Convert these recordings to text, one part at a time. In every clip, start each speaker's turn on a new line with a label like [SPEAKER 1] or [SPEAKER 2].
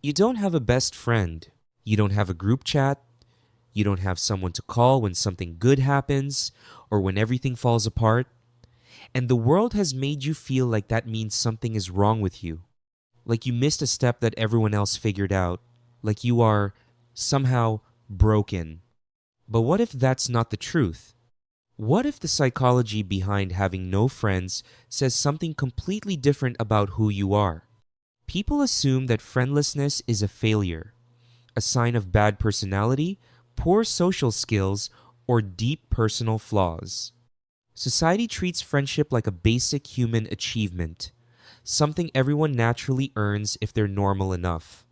[SPEAKER 1] You don't have a best friend. You don't have a group chat. You don't have someone to call when something good happens or when everything falls apart. And the world has made you feel like that means something is wrong with you. Like you missed a step that everyone else figured out. Like you are somehow broken. But what if that's not the truth? What if the psychology behind having no friends says something completely different about who you are? People assume that friendlessness is a failure, a sign of bad personality, poor social skills, or deep personal flaws. Society treats friendship like a basic human achievement, something everyone naturally earns if they're normal enough.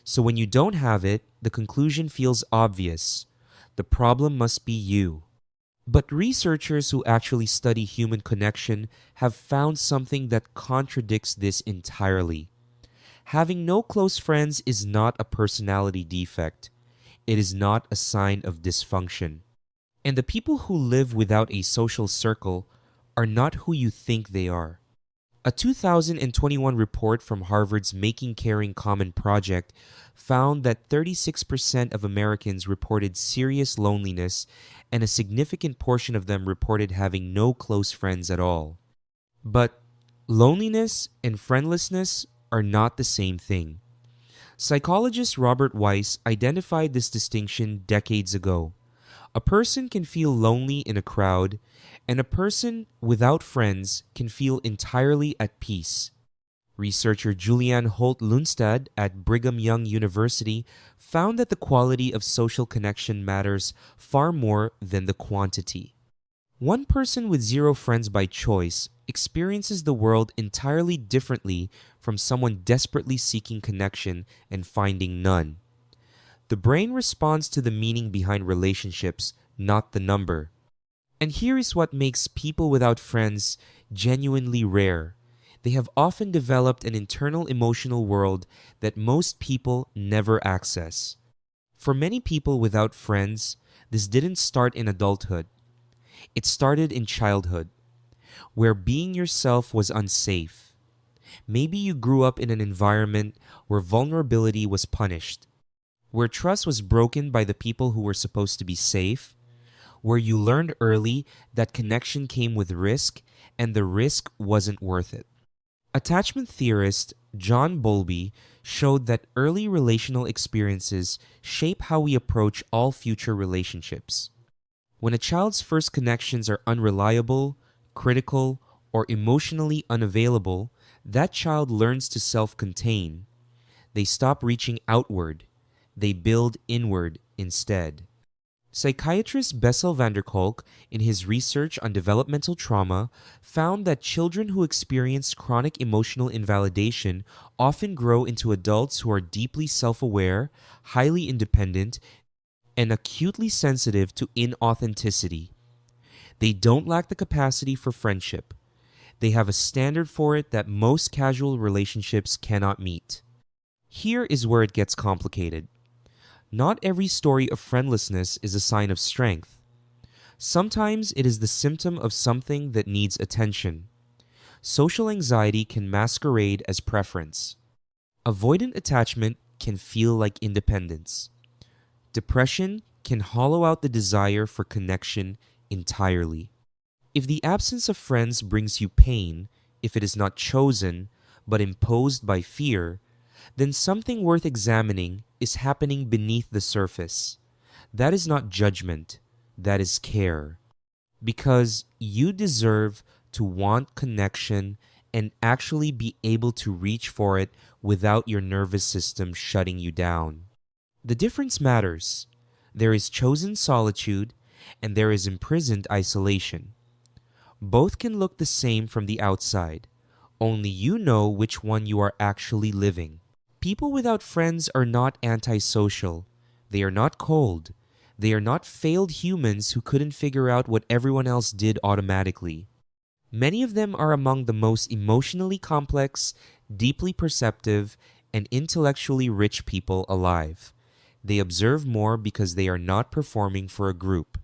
[SPEAKER 1] So when you don't have it, the conclusion feels obvious. The problem must be you. But researchers who actually study human connection have found something that contradicts this entirely. Having no close friends is not a personality defect. It is not a sign of dysfunction. And the people who live without a social circle are not who you think they are. A 2021 report from Harvard's Making Caring Common project found that 36% of Americans reported serious loneliness, and a significant portion of them reported having no close friends at all. But loneliness and friendlessness are not the same thing. Psychologist Robert Weiss identified this distinction decades ago. A person can feel lonely in a crowd, and a person without friends can feel entirely at peace. Researcher Julianne Holt-Lunstad at Brigham Young University found that the quality of social connection matters far more than the quantity. One person with zero friends by choice experiences the world entirely differently from someone desperately seeking connection and finding none. The brain responds to the meaning behind relationships, not the number. And here is what makes people without friends genuinely rare. They have often developed an internal emotional world that most people never access. For many people without friends, this didn't start in adulthood. It started in childhood, where being yourself was unsafe. Maybe you grew up in an environment where vulnerability was punished, where trust was broken by the people who were supposed to be safe, where you learned early that connection came with risk and the risk wasn't worth it. Attachment theorist John Bowlby showed that early relational experiences shape how we approach all future relationships. When a child's first connections are unreliable, critical, or emotionally unavailable, that child learns to self-contain. They stop reaching outward. They build inward instead. Psychiatrist Bessel van der Kolk, in his research on developmental trauma, found that children who experience chronic emotional invalidation often grow into adults who are deeply self-aware, highly independent, and acutely sensitive to inauthenticity. They don't lack the capacity for friendship. They have a standard for it that most casual relationships cannot meet. Here is where it gets complicated. Not every story of friendlessness is a sign of strength. Sometimes it is the symptom of something that needs attention. Social anxiety can masquerade as preference. Avoidant attachment can feel like independence. Depression can hollow out the desire for connection entirely. If the absence of friends brings you pain, if it is not chosen but imposed by fear, then something worth examining is happening beneath the surface. That is not judgment, that is care. Because you deserve to want connection and actually be able to reach for it without your nervous system shutting you down. The difference matters. There is chosen solitude and there is imprisoned isolation. Both can look the same from the outside. Only you know which one you are actually living. People without friends are not antisocial. They are not cold. They are not failed humans who couldn't figure out what everyone else did automatically. Many of them are among the most emotionally complex, deeply perceptive, and intellectually rich people alive. They observe more because they are not performing for a group.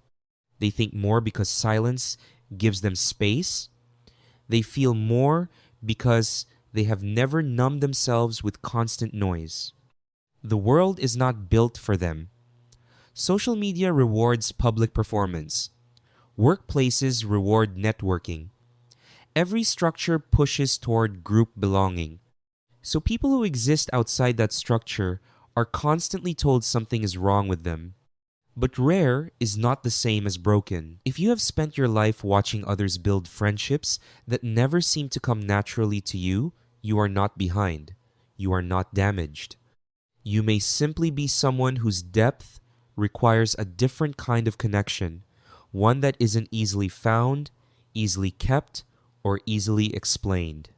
[SPEAKER 1] They think more because silence gives them space. They feel more because they have never numbed themselves with constant noise. The world is not built for them. Social media rewards public performance. Workplaces reward networking. Every structure pushes toward group belonging. So people who exist outside that structure are constantly told something is wrong with them. But rare is not the same as broken. If you have spent your life watching others build friendships that never seem to come naturally to you, you are not behind. You are not damaged. You may simply be someone whose depth requires a different kind of connection, one that isn't easily found, easily kept, or easily explained.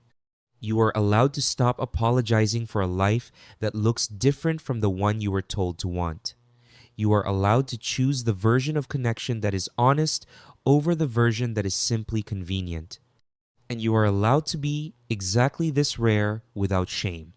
[SPEAKER 1] You are allowed to stop apologizing for a life that looks different from the one you were told to want. You are allowed to choose the version of connection that is honest over the version that is simply convenient. And you are allowed to be exactly this rare without shame.